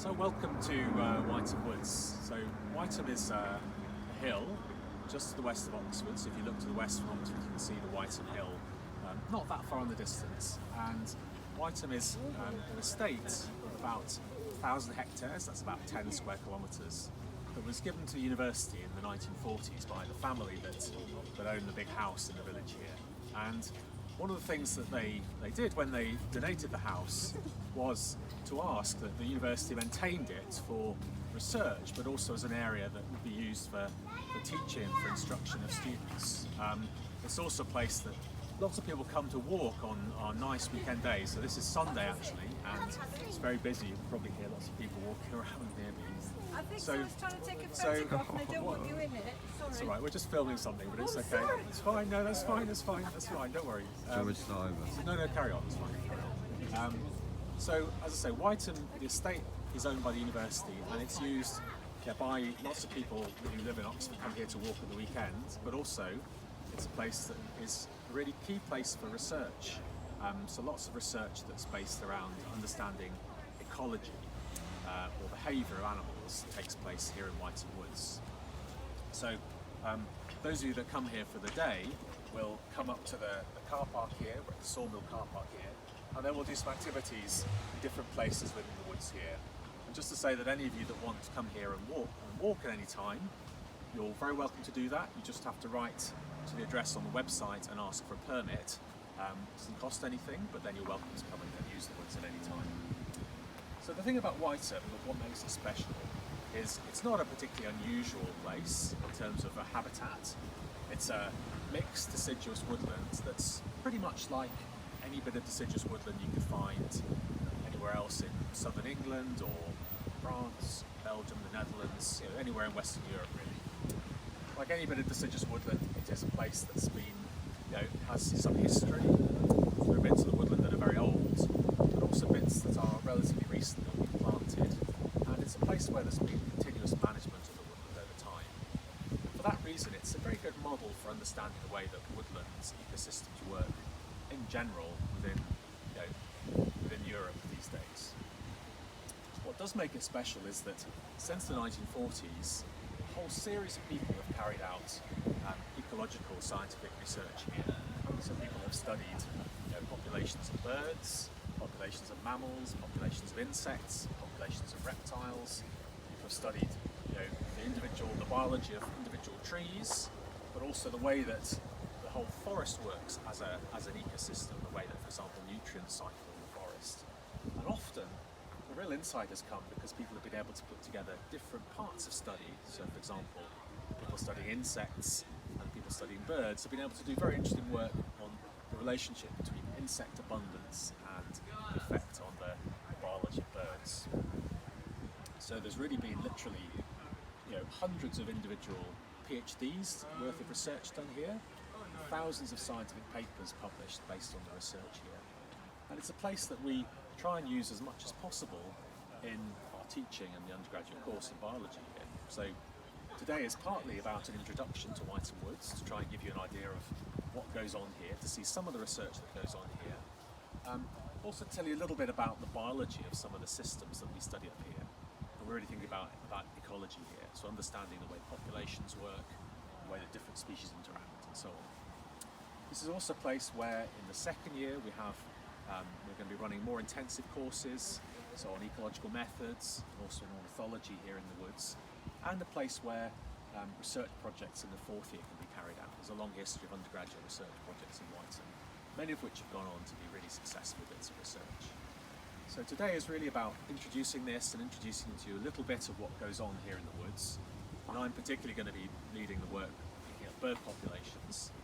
So welcome to Wytham Woods. So Wytham is a hill just to the west of Oxford. So if you look to the west from Oxford, you can see the Wytham Hill, not that far in the distance. And Wytham is an estate of about 1,000 hectares, that's about 10 square kilometres, that was given to the university in the 1940s by the family that owned the big house in the village here. And one of the things that they did when they donated the house was to ask that the university maintained it for research, but also as an area that would be used for teaching, for instruction of students. It's also a place that lots of people come to walk on nice weekend days. So this is Sunday actually, and it's very busy. You can probably hear lots of people walking around near me. I think someone's trying to take a photograph and I don't want you in it. Sorry. It's alright, we're just filming something, but it's okay. Sorry. It's fine, no, that's fine, don't worry. Do you want me to start over? No, carry on, it's fine. So, as I say, Wytham, the estate is owned by the university and it's used by lots of people who live in Oxford, come here to walk at the weekends, but also it's a place that is a really key place for research. So lots of research that's based around understanding ecology or behaviour of animals takes place here in Wytham Woods. So those of you that come here for the day will come up to the car park here, we're at the Sawmill car park here, and then we'll do some activities in different places within the woods here. And just to say that any of you that want to come here and walk at any time, you're very welcome to do that. You just have to write to the address on the website and ask for a permit. It doesn't cost anything, but then you're welcome to come in and use the woods at any time. So the thing about Wytham, what makes it special, is it's not a particularly unusual place in terms of a habitat. It's a mixed deciduous woodland that's pretty much like any bit of deciduous woodland you could find anywhere else in southern England or France, Belgium, the Netherlands, anywhere in Western Europe really. Like any bit of deciduous woodland, it is a place that's been, has some history. There are bits of the woodland that are very old, but also bits that are relatively recently planted. And it's a place where there's been continuous management of the woodland over time. And for that reason, it's a very good model for understanding the way that woodlands ecosystems work in general within Europe these days. What does make it special is that since the 1940s, a whole series of people have carried out ecological scientific research here. So people have studied populations of birds, populations of mammals, populations of insects, populations of reptiles. People have studied the biology of individual trees, but also the way that the whole forest works as an ecosystem, the way that, for example, nutrients cycle in the forest. And often the real insight has come because people have been able to put together different parts of study. So, for example, people studying insects and people studying birds have been able to do very interesting work on the relationship between insect abundance and the effect on the biology of birds. So there's really been literally hundreds of individual PhDs worth of research done here, thousands of scientific papers published based on the research here. And it's a place that we try and use as much as possible in our teaching and the undergraduate course in biology here. So today is partly about an introduction to Wytham Woods, to try and give you an idea of what goes on here, to see some of the research that goes on here. Also tell you a little bit about the biology of some of the systems that we study up here. And we're really thinking about ecology here, so understanding the way populations work, the way that different species interact and so on. This is also a place where in the second year we have we're going to be running more intensive courses, so on ecological methods, and also on ornithology here in the woods, and a place where research projects in the fourth year can be carried out. There's a long history of undergraduate research projects in Wytham, many of which have gone on to be really successful bits of research. So today is really about introducing this and introducing to you a little bit of what goes on here in the woods. And I'm particularly going to be leading the work looking at bird populations.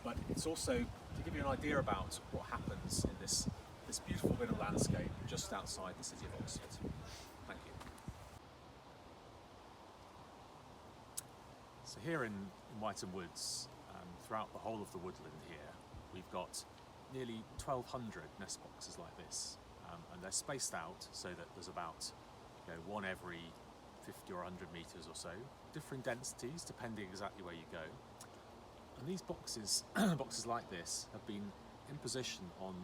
But it's also to give you an idea about what happens in this beautiful bit of landscape just outside the city of Oxford. Thank you. So here in Wytham Woods, throughout the whole of the woodland here, we've got nearly 1,200 nest boxes like this, and they're spaced out so that there's about one every 50 or 100 metres or so, different densities depending exactly where you go. And these boxes, boxes like this, have been in position on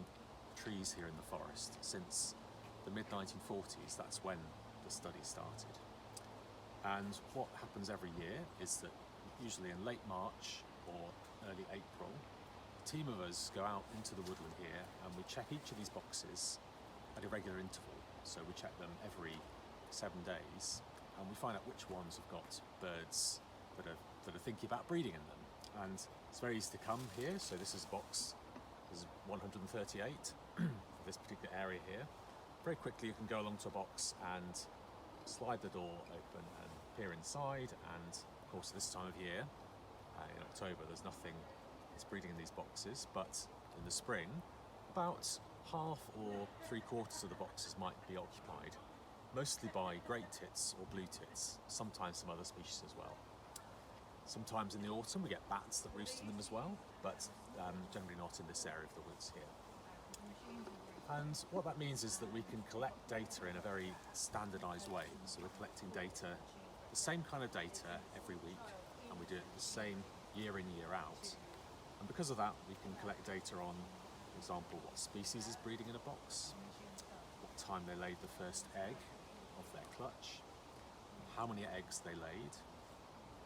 trees here in the forest since the mid-1940s, that's when the study started. And what happens every year is that usually in late March or early April, a team of us go out into the woodland here and we check each of these boxes at a regular interval. So we check them every 7 days and we find out which ones have got birds that are thinking about breeding in them. And it's very easy to come here. So this is box, this is 138 for this particular area here. Very quickly you can go along to a box and slide the door open and peer inside, and of course this time of year, in October, there's nothing that's breeding in these boxes, but in the spring, about half or 3/4 of the boxes might be occupied, mostly by great tits or blue tits, sometimes some other species as well. Sometimes in the autumn we get bats that roost in them as well, but generally not in this area of the woods here. And what that means is that we can collect data in a very standardised way. So we're collecting data, the same kind of data every week, and we do it the same year in, year out. And because of that, we can collect data on, for example, what species is breeding in a box, what time they laid the first egg of their clutch, how many eggs they laid,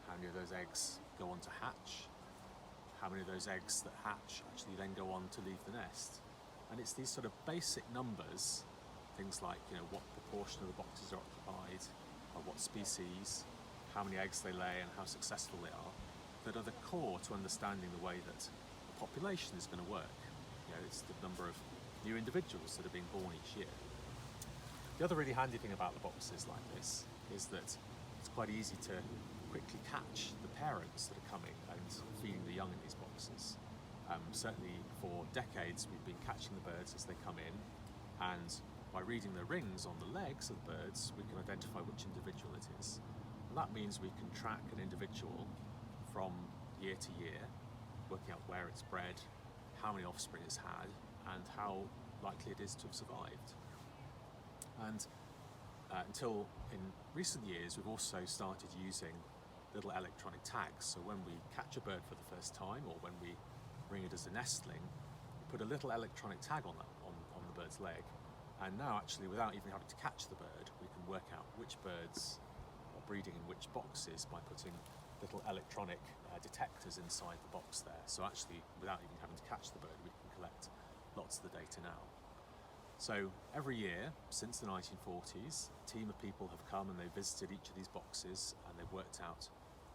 how many of those eggs go on to hatch, how many of those eggs that hatch actually then go on to leave the nest. And it's these sort of basic numbers, things like, what proportion of the boxes are occupied, or what species, how many eggs they lay and how successful they are, that are the core to understanding the way that the population is going to work. It's the number of new individuals that are being born each year. The other really handy thing about the boxes like this is that it's quite easy to quickly catch the parents that are coming and feeding the young in these boxes. Certainly for decades we've been catching the birds as they come in, and by reading the rings on the legs of the birds we can identify which individual it is. And that means we can track an individual from year to year, working out where it's bred, how many offspring it's had, and how likely it is to have survived. And until in recent years we've also started using little electronic tags. So when we catch a bird for the first time, or when we bring it as a nestling, we put a little electronic tag on the bird's leg, and now actually without even having to catch the bird we can work out which birds are breeding in which boxes by putting little electronic detectors inside the box there. So actually without even having to catch the bird we can collect lots of the data now. So every year since the 1940s a team of people have come and they've visited each of these boxes and they've worked out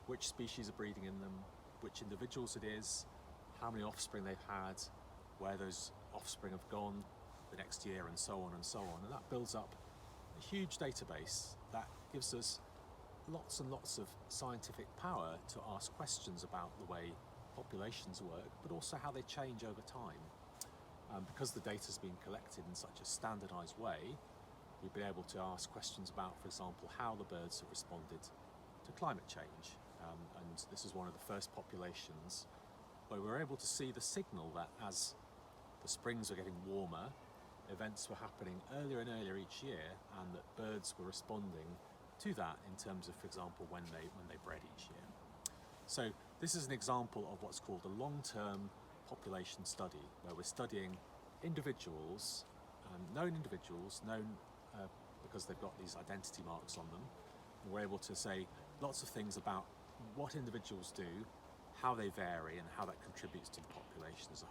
which species are breeding in them, which individuals it is, how many offspring they've had, where those offspring have gone the next year, and so on and so on. And that builds up a huge database that gives us lots and lots of scientific power to ask questions about the way populations work, but also how they change over time. Because the data's been collected in such a standardised way, we've been able to ask questions about, for example, how the birds have responded to climate change. And this is one of the first populations where we were able to see the signal that as the springs were getting warmer, events were happening earlier and earlier each year, and that birds were responding to that in terms of, for example, when they bred each year. So this is an example of what's called a long-term population study, where we're studying individuals, known because they've got these identity marks on them. And we're able to say lots of things about what individuals do, how they vary, and how that contributes to the population as a